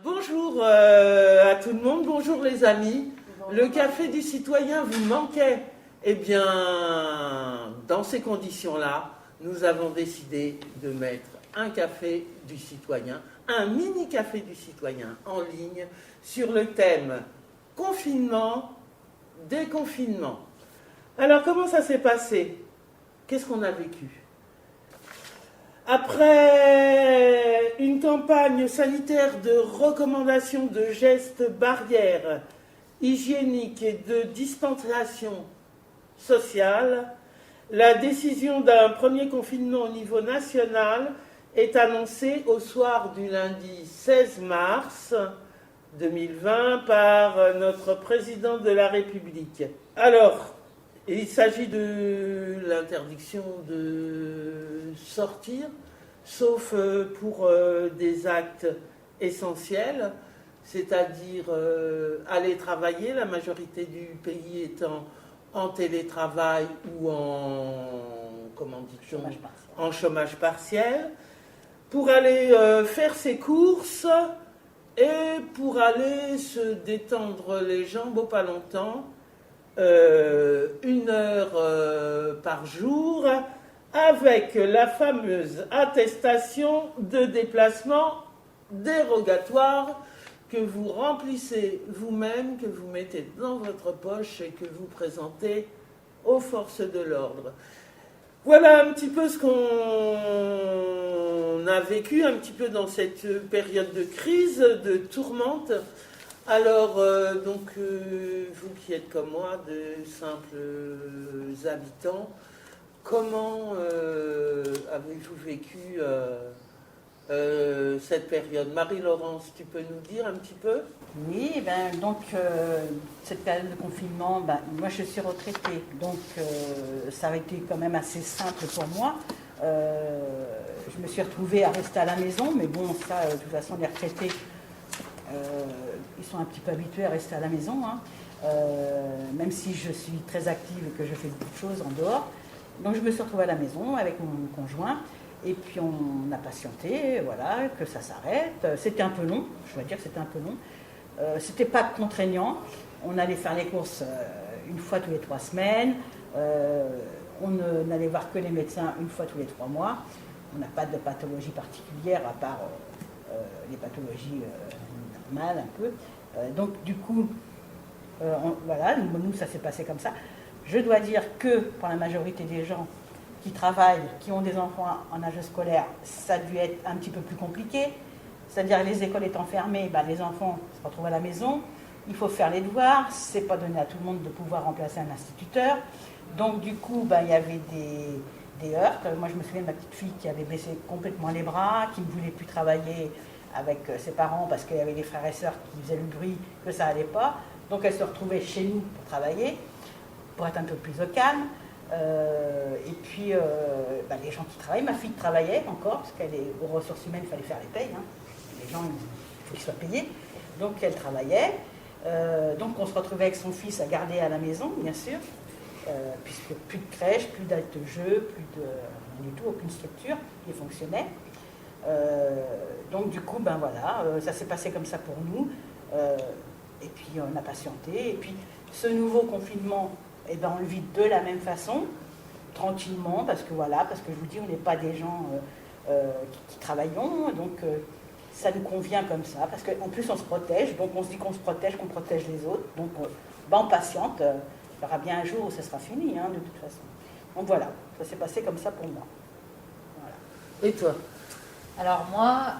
Bonjour à tout le monde, bonjour les amis. Le café du citoyen vous manquait. Eh bien, dans ces conditions-là, nous avons décidé de mettre un café du citoyen, un mini café du citoyen en ligne sur le thème confinement, déconfinement. Alors, comment ça s'est passé? Qu'est-ce qu'on a vécu? Après une campagne sanitaire de recommandation de gestes barrières hygiéniques et de distanciation sociale, la décision d'un premier confinement au niveau national est annoncée au soir du lundi 16 mars 2020 par notre président de la République. Alors, il s'agit de l'interdiction de sortir, sauf pour des actes essentiels, c'est-à-dire aller travailler, la majorité du pays étant en télétravail ou en chômage partiel, pour aller faire ses courses et pour aller se détendre les jambes au pas longtemps, 1 heure par jour, avec la fameuse attestation de déplacement dérogatoire que vous remplissez vous-même, que vous mettez dans votre poche et que vous présentez aux forces de l'ordre. Voilà un petit peu ce qu'on a vécu un petit peu dans cette période de crise, de tourmente. Alors, vous qui êtes comme moi, de simples habitants, comment avez-vous vécu cette période? Marie-Laurence, tu peux nous dire un petit peu? Oui, cette période de confinement, moi je suis retraitée, donc ça a été quand même assez simple pour moi. Je me suis retrouvée à rester à la maison, mais bon, ça, de toute façon, les retraités, ils sont un petit peu habitués à rester à la maison, hein. Même si je suis très active et que je fais beaucoup de choses en dehors. Donc je me suis retrouvée à la maison avec mon conjoint, et puis on a patienté, voilà, que ça s'arrête. C'était un peu long, je dois dire que c'était un peu long. C'était pas contraignant. On allait faire les courses une fois tous les 3 semaines. On n'allait voir que les médecins une fois tous les 3 mois. On n'a pas de pathologie particulière à part les pathologies normales un peu. Donc du coup, voilà, nous ça s'est passé comme ça. Je dois dire que pour la majorité des gens qui travaillent, qui ont des enfants en âge scolaire, ça a dû être un petit peu plus compliqué. C'est-à-dire les écoles étant fermées, les enfants se retrouvent à la maison, il faut faire les devoirs, c'est pas donné à tout le monde de pouvoir remplacer un instituteur. Donc du coup, il y avait des heurts. Moi je me souviens de ma petite fille qui avait baissé complètement les bras, qui ne voulait plus travailler avec ses parents parce qu'il y avait des frères et sœurs qui faisaient le bruit, que ça allait pas. Donc elle se retrouvait chez nous pour travailler, pour être un peu plus au calme. Et puis les gens qui travaillent, ma fille travaillait encore, parce qu'elle est aux ressources humaines, il fallait faire les payes, hein. Les gens, il faut qu'ils soient payés. Donc elle travaillait. Donc on se retrouvait avec son fils à garder à la maison, bien sûr, puisque plus de crèche, plus d'actes de jeu, plus de rien du tout, aucune structure qui fonctionnait. Donc du coup, ça s'est passé comme ça pour nous. Et puis on a patienté. Et puis ce nouveau confinement, on le vit de la même façon, tranquillement, parce que je vous dis, on n'est pas des gens qui travaillons, donc ça nous convient comme ça, parce qu'en plus on se protège, donc on se dit qu'on se protège, qu'on protège les autres, donc on patiente, il y aura bien un jour où ça sera fini, hein, de toute façon. Donc voilà, ça s'est passé comme ça pour moi. Voilà. Et toi? Alors moi,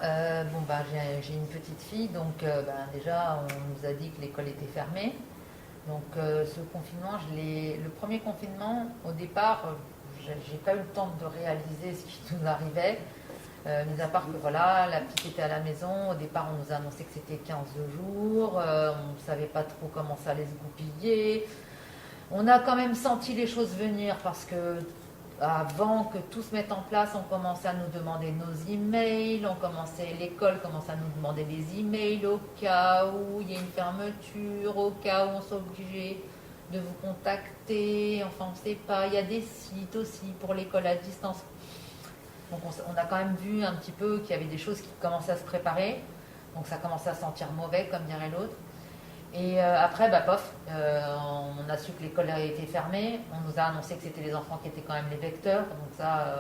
j'ai une petite fille, donc déjà on nous a dit que l'école était fermée. Donc ce confinement, le premier confinement, au départ, j'ai pas eu le temps de réaliser ce qui nous arrivait, mis à part que voilà, la petite était à la maison. Au départ, on nous a annoncé que c'était 15 jours, on ne savait pas trop comment ça allait se goupiller. On a quand même senti les choses venir parce que avant que tout se mette en place, on commençait à nous demander nos emails, l'école commençait à nous demander des emails au cas où il y a une fermeture, au cas où on soit obligé de vous contacter, enfin on ne sait pas, il y a des sites aussi pour l'école à distance. Donc on a quand même vu un petit peu qu'il y avait des choses qui commençaient à se préparer. Donc ça commençait à sentir mauvais, comme dirait l'autre. Et après, pof, on a su que l'école avait été fermée. On nous a annoncé que c'était les enfants qui étaient quand même les vecteurs. Donc ça,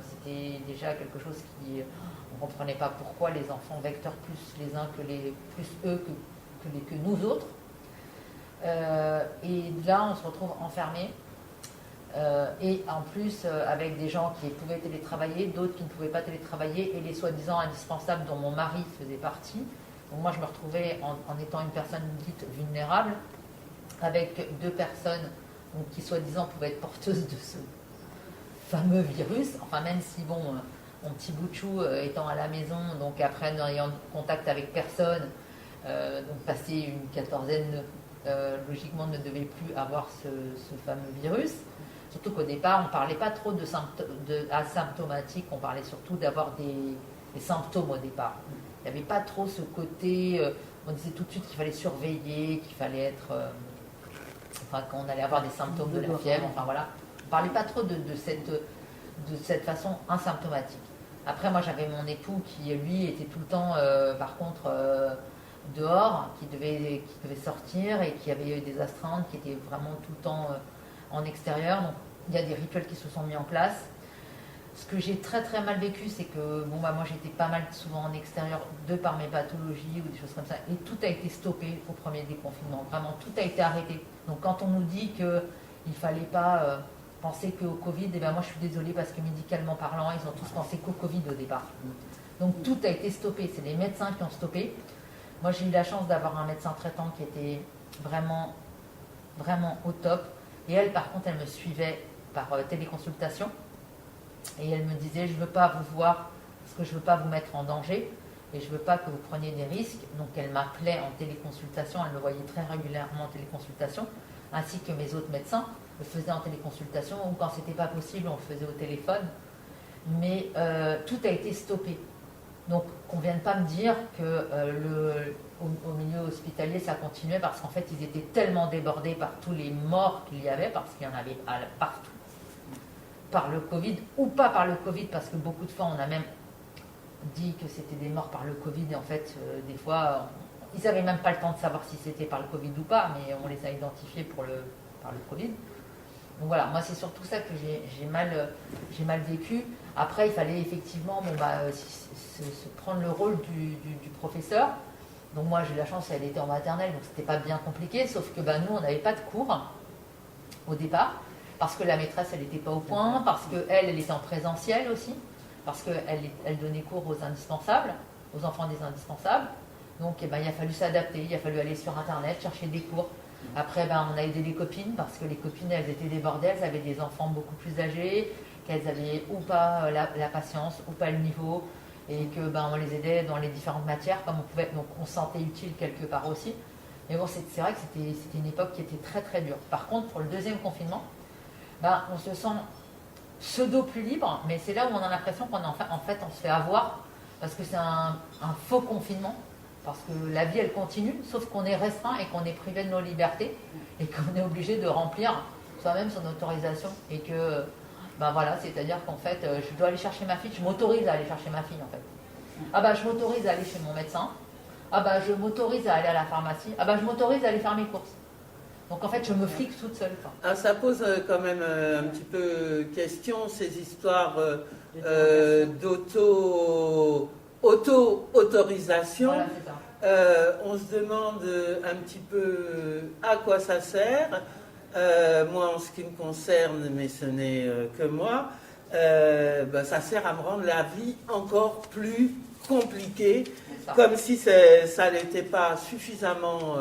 c'était déjà quelque chose qui... On ne comprenait pas pourquoi les enfants vecteurs plus les uns plus eux que nous autres. Et là, on se retrouve enfermés. Et en plus, avec des gens qui pouvaient télétravailler, d'autres qui ne pouvaient pas télétravailler, et les soi-disant indispensables dont mon mari faisait partie. Donc moi, je me retrouvais en étant une personne dite vulnérable, avec 2 personnes donc, qui soi-disant pouvaient être porteuses de ce fameux virus. Enfin, même si, bon, mon petit bout de chou étant à la maison, donc après n'ayant contact avec personne, donc passé une quatorzaine, logiquement ne devait plus avoir ce fameux virus. Surtout qu'au départ, on ne parlait pas trop asymptomatique, on parlait surtout d'avoir des symptômes au départ. Il n'y avait pas trop ce côté, on disait tout de suite qu'il fallait surveiller, qu'il fallait être, qu'on allait avoir des symptômes de la fièvre, enfin voilà. On ne parlait pas trop de cette façon asymptomatique. Après, moi j'avais mon époux qui, lui, était tout le temps, par contre, dehors, qui devait sortir et qui avait des astreintes, qui étaient vraiment tout le temps en extérieur. Donc il y a des rituels qui se sont mis en place. Ce que j'ai très très mal vécu, c'est que moi j'étais pas mal souvent en extérieur de par mes pathologies ou des choses comme ça, et tout a été stoppé au premier déconfinement. Vraiment, tout a été arrêté. Donc quand on nous dit qu'il ne fallait pas penser qu'au Covid, moi je suis désolée parce que médicalement parlant, ils ont tous pensé qu'au Covid au départ. Donc tout a été stoppé. C'est les médecins qui ont stoppé. Moi j'ai eu la chance d'avoir un médecin traitant qui était vraiment, vraiment au top. Et elle, par contre, elle me suivait par téléconsultation. Et elle me disait, je ne veux pas vous voir parce que je ne veux pas vous mettre en danger et je ne veux pas que vous preniez des risques. Donc elle m'appelait en téléconsultation, elle me voyait très régulièrement en téléconsultation, ainsi que mes autres médecins le faisaient en téléconsultation, ou quand ce n'était pas possible, on le faisait au téléphone. Mais tout a été stoppé. Donc qu'on ne vienne pas me dire que au milieu hospitalier, ça continuait, parce qu'en fait, ils étaient tellement débordés par tous les morts qu'il y avait, parce qu'il y en avait partout. Par le Covid, ou pas par le Covid, parce que beaucoup de fois on a même dit que c'était des morts par le Covid, et en fait des fois ils n'avaient même pas le temps de savoir si c'était par le Covid ou pas, mais on les a identifiés par le Covid. Donc voilà, moi c'est surtout ça que j'ai mal vécu. Après il fallait effectivement se prendre le rôle du professeur. Donc moi j'ai eu la chance, elle était en maternelle, donc c'était pas bien compliqué, sauf que nous on n'avait pas de cours au départ. Parce que la maîtresse, elle n'était pas au point, parce qu'elle était en présentiel aussi, parce qu'elle donnait cours aux indispensables, aux enfants des indispensables. Donc il a fallu s'adapter, il a fallu aller sur Internet, chercher des cours. Après, on a aidé les copines, parce que les copines, elles étaient débordées, elles avaient des enfants beaucoup plus âgés, qu'elles avaient ou pas la patience, ou pas le niveau, et que on les aidait dans les différentes matières, comme on pouvait. Donc on se sentait utile quelque part aussi. Mais bon, c'est vrai que c'était une époque qui était très très dure. Par contre, pour le deuxième confinement, on se sent pseudo plus libre, mais c'est là où on a l'impression qu'on on se fait avoir, parce que c'est un faux confinement, parce que la vie elle continue, sauf qu'on est restreint et qu'on est privé de nos libertés, et qu'on est obligé de remplir soi-même son autorisation, et que voilà, c'est-à-dire qu'en fait je dois aller chercher ma fille, je m'autorise à aller chercher ma fille en fait. Je m'autorise à aller chez mon médecin, je m'autorise à aller à la pharmacie, je m'autorise à aller faire mes courses. Donc en fait, je me flique toute seule. Ça pose quand même un petit peu question, ces histoires d'auto-autorisation. Voilà, c'est ça. On se demande un petit peu à quoi ça sert. Moi, en ce qui me concerne, mais ce n'est que moi, ça sert à me rendre la vie encore plus compliquée, comme si ça n'était pas suffisamment...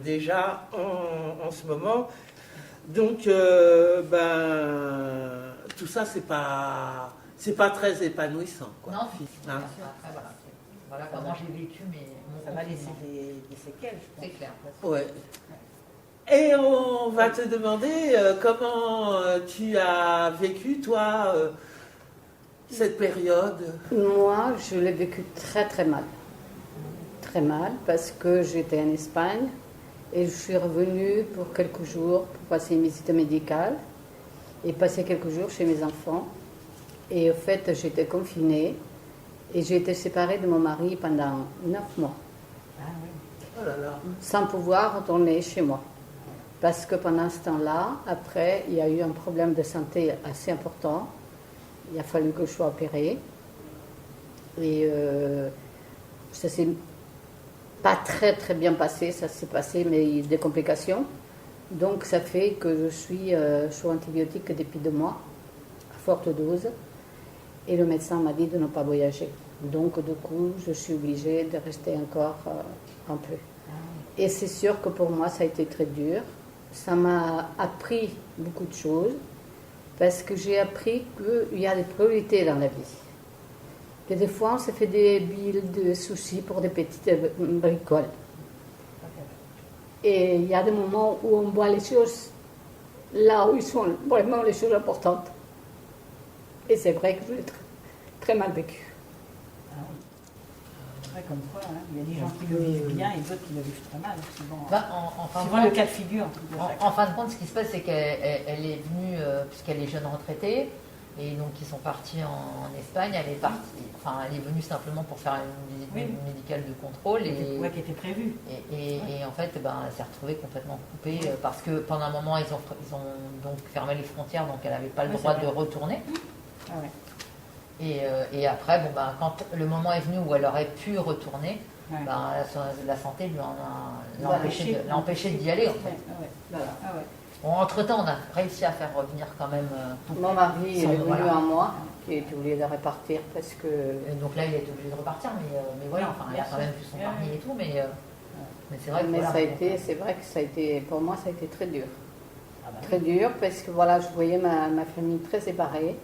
déjà en ce moment. Donc tout ça c'est pas très épanouissant quoi. Non, Hein. Voilà comment j'ai vécu, mais Ça va laisser des séquelles, je pense. c'est clair. Ouais. Et on va te demander comment tu as vécu toi cette période. Moi, je l'ai vécu très très mal. Très mal, parce que j'étais en Espagne et je suis revenue pour quelques jours pour passer une visite médicale et passer quelques jours chez mes enfants. Et en fait, j'étais confinée Et j'ai été séparée de mon mari pendant 9 mois, Ah oui. Oh là là. sans pouvoir retourner chez moi. Parce que pendant ce temps-là, après, il y a eu un problème de santé assez important. Il a fallu que je sois opérée. Et ça s'est pas très très bien passé, ça s'est passé, mais il y a eu des complications. Donc ça fait que je suis sous antibiotiques depuis 2 mois, à forte dose. Et le médecin m'a dit de ne pas voyager. Donc du coup, je suis obligée de rester encore un peu. Et c'est sûr que pour moi, ça a été très dur. Ça m'a appris beaucoup de choses, parce que j'ai appris qu'il y a des priorités dans la vie. Que des fois, on se fait des billes de soucis pour des petites bricoles. Et il y a des moments où on voit les choses là où ils sont vraiment les choses importantes. Et c'est vrai que je l'ai très, très mal vécu. Ah oui. Ouais, comme quoi, hein, il y a des gens qui le vivent bien et d'autres qui le vivent très mal. Souvent, Bah, en fin de souvent le compte- cas de figure. En fin de compte, ce qui se passe, c'est qu'elle est venue, puisqu'elle est jeune retraitée, et donc ils sont partis en Espagne. Elle est venue simplement pour faire une visite Oui. médicale de contrôle. Ouais, qui était prévu. Et en fait, ben, elle s'est retrouvée complètement coupée parce que pendant un moment, ils ont donc fermé les frontières, donc elle n'avait pas le Oui, droit c'est de vrai. retourner. Ah ouais. Et après, bon, ben, quand le moment est venu où elle aurait pu retourner, Ouais. ben, la santé lui en l'a Voilà. empêché d'y aller. En fait. Ouais, ah ouais. Voilà. Ah ouais. Bon, entre-temps, on a réussi à faire revenir quand même. Mon mari est venu Voilà. à moi, qui était obligé de repartir parce que Donc là, il a été obligé de repartir, mais voilà, enfin, il a quand même vu son Bien mari sûr. et tout, mais c'est vrai que mais voilà, ça a été, c'est vrai que ça a été, pour moi, ça a été très dur. Ah bah Très dur parce que voilà, je voyais ma famille très séparée.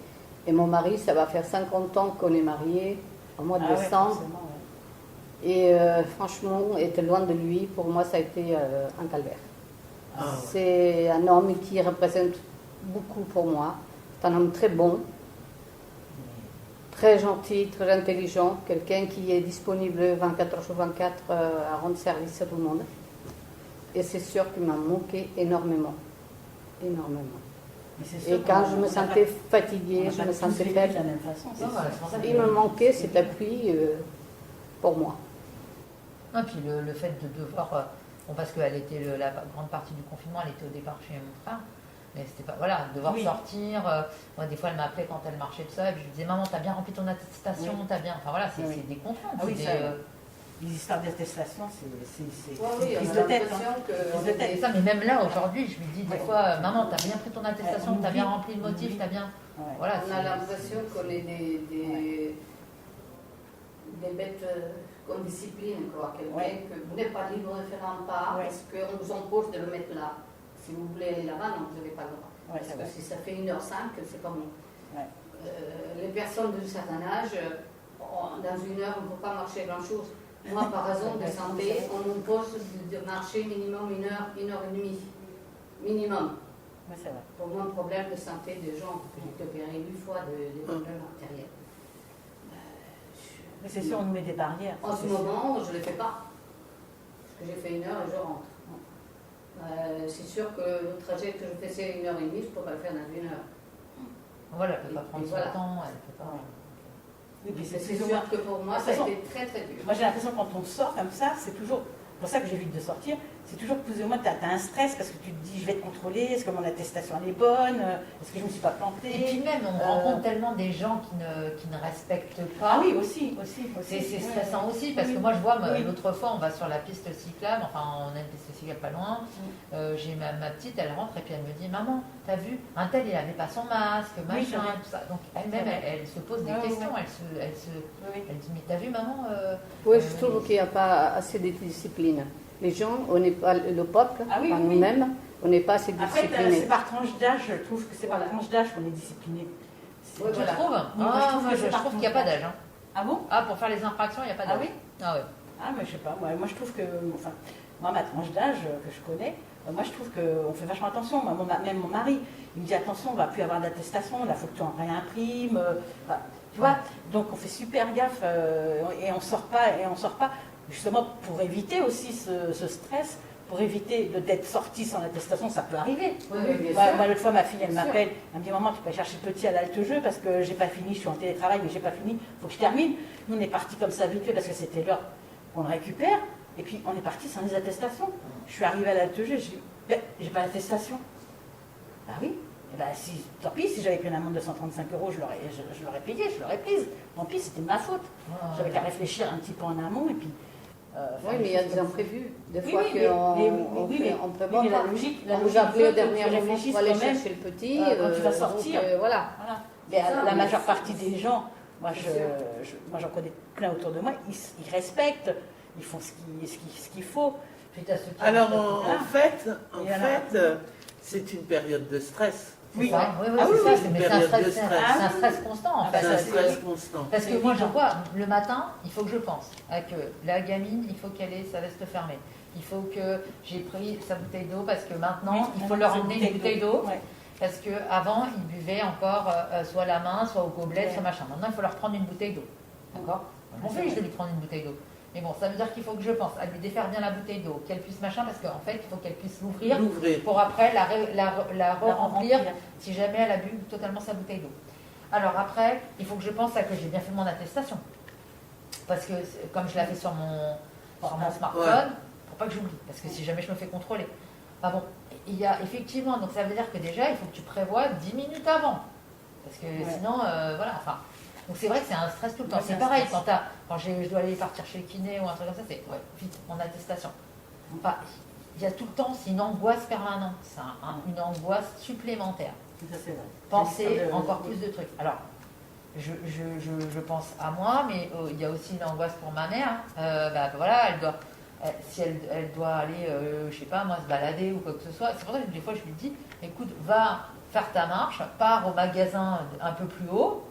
Et mon mari, ça va faire 50 ans qu'on est mariés, au mois de Ah ouais, décembre. forcément, ouais. Et franchement, être loin de lui, pour moi, ça a été un calvaire. Ah ouais. C'est un homme qui représente beaucoup pour moi. C'est un homme très bon, très gentil, très intelligent, quelqu'un qui est disponible 24 heures sur 24 à rendre service à tout le monde. Et c'est sûr qu'il m'a manqué énormément. Énormément. Mais c'est sûr Et quand qu'on- je me on a sentais pas- fatiguée, on a je pas me tous sentais vécu faible, de la même façon. c'est Non, voilà, sûr. c'est pour ça que- il me manquait cet appui pour moi. Et puis le fait de devoir. Bon, parce que la grande partie du confinement, elle était au départ chez mon frère. Mais c'était pas. Voilà, devoir Oui. sortir. Moi, des fois, elle m'appelait quand elle marchait tout ça. Et puis je lui disais, maman, t'as bien rempli ton attestation, Oui. t'as bien. Enfin voilà, c'est Oui. des contraintes. Ah oui, c'est ça, des, les histoires d'attestation, c'est Oui, prise on de a tête. l'impression hein. que Prise de c'est tête. ça, mais même là, aujourd'hui, je lui dis des Ouais. fois, maman, t'as bien pris ton attestation, On t'as bien oublie. rempli le motif, On t'as bien. Ouais. Voilà, On a l'impression qu'on est des bêtes qu'on discipline, quoi. Quelqu'un Ouais. que vous n'êtes pas libre de faire un pas Ouais. parce qu'on vous impose de le mettre là. Si vous voulez aller là-bas, non, vous n'avez pas le droit. Ouais, Parce c'est que vrai. si ça fait 1h05, c'est pas bon. Ouais. Les personnes d'un certain âge, dans 1 heure, on ne peut pas marcher grand-chose. Moi, par raison de santé, on m'impose de marcher minimum 1 heure, 1h30. Minimum. Ouais, c'est vrai. Pour moi, un problème de santé des gens, que j'ai été opérée 8 fois de problèmes artériels. Mais c'est sûr, on nous met des barrières. En ce c'est sûr. moment, je ne le fais pas. Parce que j'ai fait 1 heure et je rentre. C'est sûr que le trajet que je faisais 1h30, je ne peux pas le faire dans 1 heure. Voilà, elle peut pas Et prendre son voilà. temps, elle peut pas. Oui, puis C'est c'est sûr toujours. que pour moi, De toute ça a façon, été très très dur. Moi, j'ai l'impression que quand on sort comme ça, c'est toujours. C'est pour ça que j'évite de sortir. C'est toujours plus ou moins, tu as un stress parce que tu te dis, je vais te contrôler, est-ce que mon attestation elle est bonne, est-ce que je ne me suis pas plantée. Et puis même, on rencontre tellement des gens qui ne respectent pas. Ah oui, aussi. C'est Ouais, stressant aussi, parce Oui. que moi je vois, Oui. l'autre fois on va sur la piste cyclable, enfin on a une piste cyclable pas loin, j'ai ma petite, elle rentre et puis elle me dit, maman, t'as vu, un tel il avait pas son masque, Oui, c'est machin, vrai. tout ça. Donc elle-même, C'est vrai. elle se pose des Ouais, ouais, questions, ouais. elle dit, mais t'as vu maman Oui, je trouve qu'il n'y a pas assez de discipline. Les gens, on n'est pas le peuple, Ah oui, enfin, oui, oui. nous-mêmes, on n'est pas assez Après, disciplinés. c'est par tranche d'âge, je trouve que c'est par Voilà. tranche d'âge qu'on est discipliné. Oui, Tu voilà. trouves moi, je trouve que c'est je par trouve qu'il n'y a pas d'âge. Hein. Ah bon? Ah, pour faire les infractions, il n'y a pas d'âge. Ah oui? Ah ouais. Ah, mais je sais pas, moi je trouve que, enfin, moi ma tranche d'âge que je connais, moi je trouve qu'on fait vachement attention. Moi, même mon mari, il me dit attention, on va plus avoir d'attestation, là faut que tu en réimprimes. Enfin, tu vois, donc on fait super gaffe et on sort pas, justement pour éviter aussi ce stress pour éviter d'être sorti sans attestation, ça peut arriver. Oui, bien Moi, sûr. l'autre fois, ma fille, elle Bien sûr. m'appelle, elle me dit maman, tu peux chercher le petit à l'halte-jeu parce que j'ai pas fini, je suis en télétravail, mais j'ai pas fini, il faut que je termine. Nous, on est parti comme ça vite fait parce que c'était l'heure qu'on le récupère, et puis on est parti sans les attestations. Je suis arrivée à l'halte-jeu, j'ai dit, ben, j'ai pas l'attestation. Bah oui. Et ben, tant pis, si j'avais pris une amende de 135 €, je l'aurais payé, je l'aurais prise. Tant pis, c'était de ma faute. J'avais qu'à réfléchir un petit peu en amont, et puis. Oui, mais il y a des imprévus. Des Oui, fois oui, mais- qu'on prévoit oui, mais pas. la logique On vous veut appelait au que dernier tu moment réfléchisses pour aller quand même, chercher le petit. quand tu vas donc, sortir. voilà. Voilà. Mais Ça, la mais majeure ça, partie des gens, moi j'en connais plein autour de moi, ils respectent, ils font ce qu'il faut. Suite à ceux qui Alors ont- en fait, Et alors c'est une période de stress. C'est ça. Oui, Ah oui, c'est ça, oui, c'est une mais c'est un période de stress, stress. c'est un stress constant en Ah, fait. C'est un ça, stress constant. Parce que C'est moi je évident. vois, le matin, il faut que je pense à que la gamine, il faut qu'elle ait sa veste fermée. Il faut que j'ai pris sa bouteille d'eau parce que maintenant, il faut leur emmener une bouteille d'eau. Ouais. Parce qu'avant, ils buvaient encore soit à la main, soit au gobelet, Ouais. soit machin. Maintenant, il faut leur prendre une bouteille d'eau. D'accord Mon c'est fils, je vrai. vais lui prendre une bouteille d'eau. Mais bon, ça veut dire qu'il faut que je pense à lui défaire bien la bouteille d'eau, qu'elle puisse machin, parce qu'en fait, il faut qu'elle puisse l'ouvrir L'ouvrir. pour après la remplir remplir. si jamais elle a bu totalement sa bouteille d'eau. Alors après, il faut que je pense à que j'ai bien fait mon attestation. Parce que comme je l'ai fait sur mon smartphone, Ouais. pour pas que j'oublie, parce que si jamais je me fais contrôler. Ah bon, il y a effectivement, donc ça veut dire que déjà, il faut que tu prévois 10 minutes avant. Parce que Ouais. sinon, voilà, enfin. Donc c'est vrai que c'est un stress tout le temps. Ouais, C'est c'est un pareil, stress. quand je dois aller partir chez le kiné ou un truc comme ça, c'est ouais, vite, mon attestation. Enfin, il y a tout le temps, c'est une angoisse permanente, c'est une angoisse supplémentaire. Ça, c'est vrai. Penser C'est encore plus de trucs. Alors, je pense à moi, mais il y a aussi une angoisse pour ma mère. Voilà, si elle doit aller, je sais pas moi, se balader ou quoi que ce soit. C'est pour ça que des fois je lui dis, écoute, va faire ta marche, pars au magasin un peu plus haut,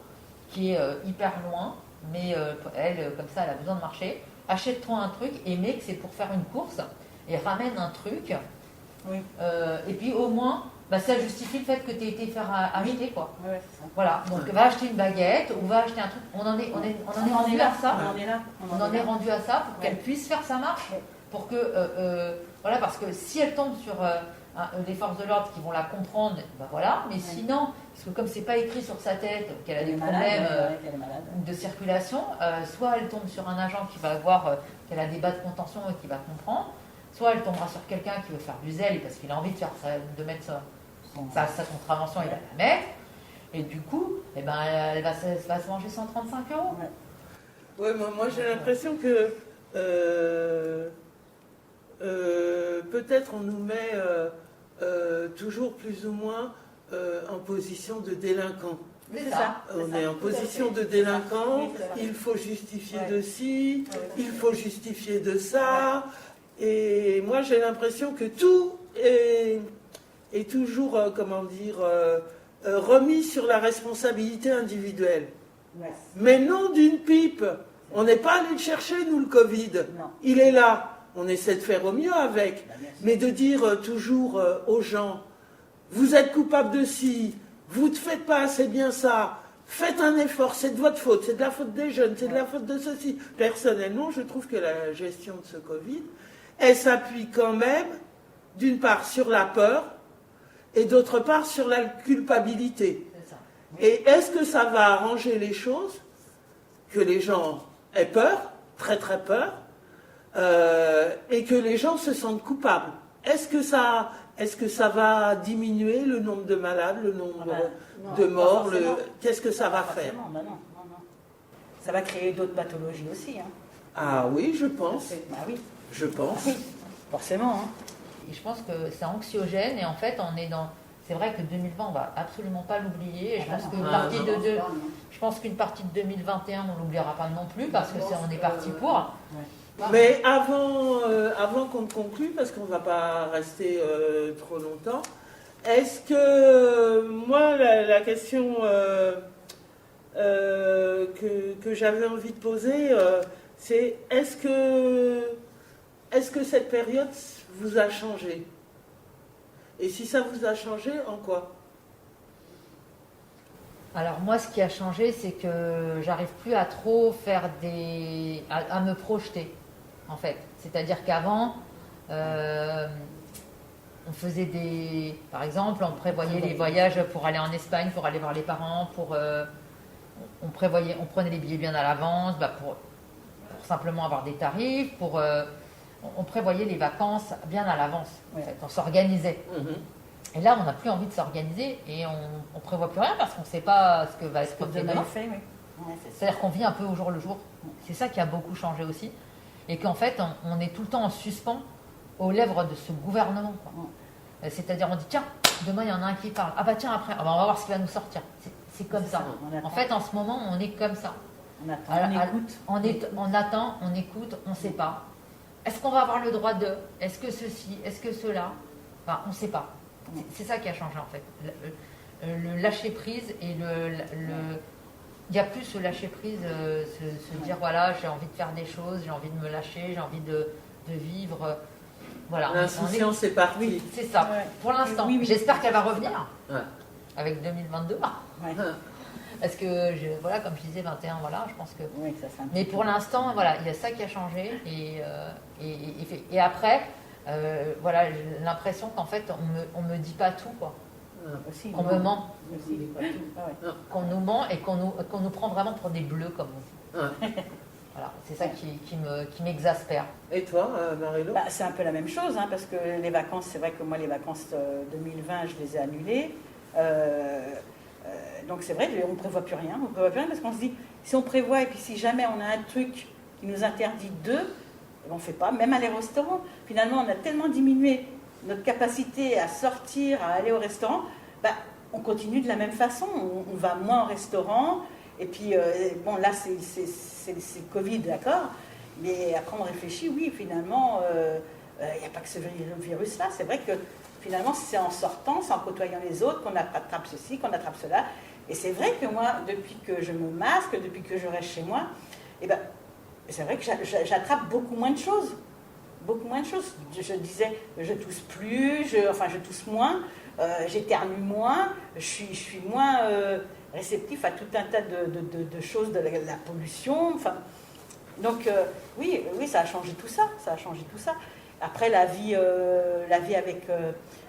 qui est hyper loin, mais elle, comme ça, elle a besoin de marcher. Achète-toi un truc et mets que c'est pour faire une course et ramène un truc. Oui. Et puis au moins, ça justifie le fait que tu aies été faire acheter quoi. Ouais, c'est ça. Voilà, donc va acheter une baguette ou va acheter un truc. On en est rendu à ça. On en est là. On en est rendu à ça pour qu'elle Ouais. puisse faire sa marche. Ouais. Pour que, voilà, parce que si elle tombe sur des forces de l'ordre qui vont la comprendre, voilà. Mais sinon, parce que comme c'est pas écrit sur sa tête qu'elle a Elle des est malade, problèmes ouais, elle est malade. de circulation, soit elle tombe sur un agent qui va voir qu'elle a des bas de contention et qui va comprendre, soit elle tombera sur quelqu'un qui veut faire du zèle parce qu'il a envie de mettre sa contravention, il va la mettre. Et du coup, elle va se manger 135 €. Ouais. Ouais, moi j'ai l'impression que peut-être on nous met toujours plus ou moins en position de délinquant. C'est ça. On est en position de délinquant, Oui, c'est ça. il faut justifier Ouais. de ci, Ouais. il faut justifier de ça. Et moi j'ai l'impression que tout est toujours, remis sur la responsabilité individuelle. Ouais. Mais non d'une pipe. On n'est pas allé le chercher, nous, le Covid. Non. Il est là. On essaie de faire au mieux avec. Bah, bien sûr. Mais de dire toujours aux gens, vous êtes coupable de ci, vous ne faites pas assez bien ça, faites un effort, c'est de votre faute, c'est de la faute des jeunes, c'est de la faute de ceci. Personnellement, je trouve que la gestion de ce Covid, elle s'appuie quand même, d'une part, sur la peur, et d'autre part, sur la culpabilité. C'est ça. Et est-ce que ça va arranger les choses, que les gens aient peur, très très peur, et que les gens se sentent coupables? Est-ce que ça va diminuer le nombre de malades, le nombre Non, de pas morts? forcément. Qu'est-ce que ça va Pas faire? forcément, bah non. Ça va créer d'autres pathologies aussi. Hein. Ah oui, je pense. Bah oui, Je pense. forcément. Hein. Et je pense que c'est anxiogène et en fait on est dans. C'est vrai que 2020 on va absolument pas l'oublier et je Ah pense non. qu'une Ah, partie non, de je pense qu'une partie de 2021 on l'oubliera pas non plus parce que on est parti pour. Mais avant qu'on ne conclue, parce qu'on ne va pas rester trop longtemps, est-ce que moi la question que j'avais envie de poser, c'est est-ce que cette période vous a changé? Et si ça vous a changé, en quoi? Alors moi ce qui a changé c'est que j'arrive plus à trop faire à me projeter en fait. C'est-à-dire qu'avant On faisait par exemple, on prévoyait les voyages pour aller en Espagne, pour aller voir les parents, on prenait les billets bien à l'avance, pour simplement avoir des tarifs, on prévoyait les vacances bien à l'avance. En fait, on s'organisait. Et là, on n'a plus envie de s'organiser et on prévoit plus rien parce qu'on ne sait pas ce que va être fait demain. C'est-à-dire qu'on vit un peu au jour le jour. C'est ça qui a beaucoup changé aussi. Et qu'en fait, on est tout le temps en suspens aux lèvres de ce gouvernement. C'est-à-dire, on dit, tiens, demain, il y en a un qui parle. Ah bah tiens, après, on va voir ce qui va nous sortir. C'est comme ça. En fait, en ce moment, on est comme ça. On attend, on attend, on écoute, on ne sait pas. Est-ce qu'on va avoir le droit de? Est-ce que ceci? Est-ce que cela? Enfin, on ne sait pas. C'est ça qui a changé, en fait. Le lâcher-prise et il n'y a plus ce lâcher-prise, se dire, voilà, j'ai envie de faire des choses, j'ai envie de me lâcher, j'ai envie de vivre. Voilà. L'insouciance est partie. Oui, c'est ça. Pour l'instant. J'espère qu'elle va revenir. Avec 2022. Parce que, voilà, comme je disais, 21, voilà, je pense que... Oui, ça mais pour l'instant, voilà, il y a ça qui a changé. Et après, voilà, j'ai l'impression qu'en fait, on me dit pas tout, quoi. Qu'on me ment. Qu'on nous ment et qu'on nous prend vraiment pour des bleus, comme on dit. Voilà, c'est ça qui m'exaspère. Et toi, Marie-Laure? C'est un peu la même chose, parce que les vacances, c'est vrai que moi, les vacances 2020, je les ai annulées. Donc c'est vrai, on ne prévoit plus rien. On prévoit plus rien parce qu'on se dit, si on prévoit et puis si jamais on a un truc qui nous interdit on ne fait pas, même aller au restaurant. Finalement, on a tellement diminué notre capacité à sortir, à aller au restaurant, on continue de la même façon. On va moins au restaurant. Et puis, bon, là, c'est le Covid, d'accord. Mais après, on réfléchit, oui, finalement, il n'y a pas que ce virus-là. C'est vrai que finalement, c'est en sortant, c'est en côtoyant les autres qu'on attrape ceci, qu'on attrape cela. Et c'est vrai que moi, depuis que je me masque, depuis que je reste chez moi, c'est vrai que j'attrape beaucoup moins de choses. Beaucoup moins de choses. Je disais, je tousse plus, je tousse moins, j'éternue moins, je suis moins réceptif à tout un tas de choses, de la pollution. Donc, oui, ça a changé tout ça. Ça a changé tout ça. Après, la vie avec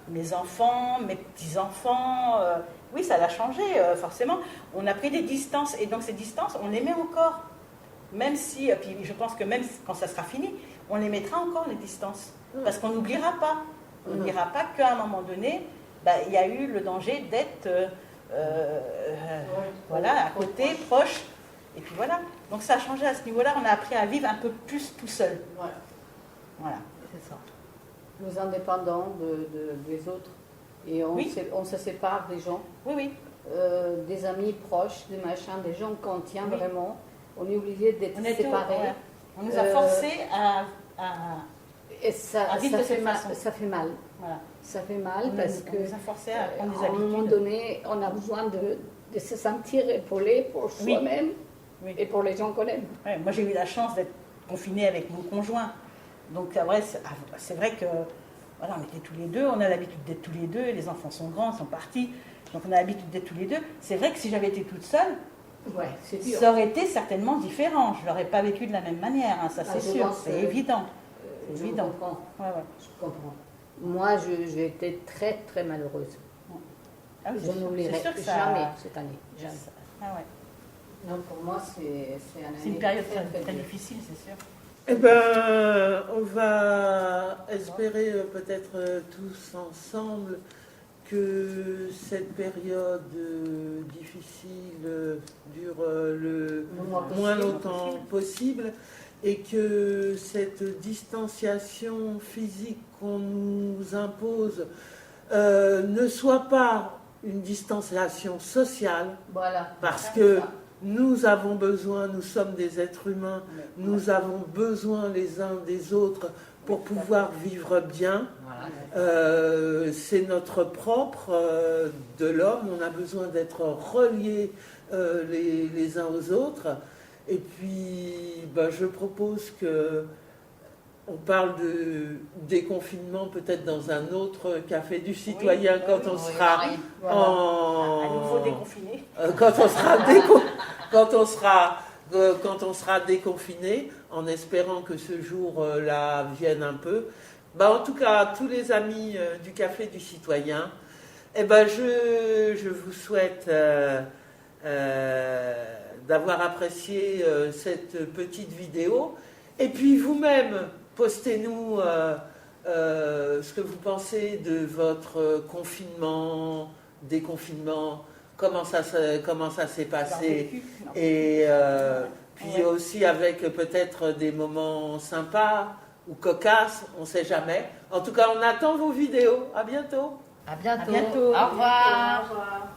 mes enfants, mes petits-enfants, oui, ça l'a changé, forcément. On a pris des distances, et donc ces distances, on les met encore. Même si, puis je pense que même quand ça sera fini, on les mettra encore, les distances. Parce qu'on n'oubliera pas. On n'oubliera pas qu'à un moment donné, il y a eu le danger d'être voilà, à côté, proche. Et puis voilà. Donc ça a changé à ce niveau-là. On a appris à vivre un peu plus tout seul. Voilà, c'est ça. Nous indépendants des autres. Et on se sépare des gens. Oui. Des amis proches, des machins, des gens qu'on tient vraiment. On est obligé d'être séparés. On nous a forcés à et ça fait mal. Ça fait mal. Voilà. Ça fait mal parce que on nous a forcés à prendre des à un habitudes. moment donné, on a besoin de se sentir épaulé pour soi-même et pour les gens qu'on aime. Ouais, moi, j'ai eu la chance d'être confinée avec mon conjoint. Donc, c'est vrai que voilà, on était tous les deux, on a l'habitude d'être tous les deux, les enfants sont grands, sont partis, donc on a l'habitude d'être tous les deux. C'est vrai que si j'avais été toute seule, ça aurait été certainement différent. Je ne l'aurais pas vécu de la même manière, ça c'est sûr, c'est évident. Je comprends. Je comprends. Moi, j'ai été très, très malheureuse. Ah oui, je n'oublierai jamais cette année. Jamais. Ah ouais. Donc pour moi, c'est une période très difficile, c'est sûr. Eh bien, on va espérer peut-être tous ensemble que cette période difficile dure le moins longtemps possible et que cette distanciation physique qu'on nous impose ne soit pas une distanciation sociale, parce que nous avons besoin, nous sommes des êtres humains, nous avons besoin les uns des autres pour pouvoir vivre bien. C'est notre propre de l'homme, on a besoin d'être reliés les uns aux autres. Et puis, je propose qu'on parle de déconfinement peut-être dans un autre café du citoyen quand on sera à nouveau déconfiné. Quand on sera déconfiné, en espérant que ce jour-là vienne un peu. Bah, en tout cas, tous les amis du Café du Citoyen, eh ben, je vous souhaite d'avoir apprécié cette petite vidéo. Et puis vous-même, postez-nous ce que vous pensez de votre confinement, déconfinement, comment ça s'est passé. Et puis aussi avec peut-être des moments sympas ou cocasses, on ne sait jamais. En tout cas, on attend vos vidéos. À bientôt. À bientôt. À bientôt. Au revoir. Au revoir.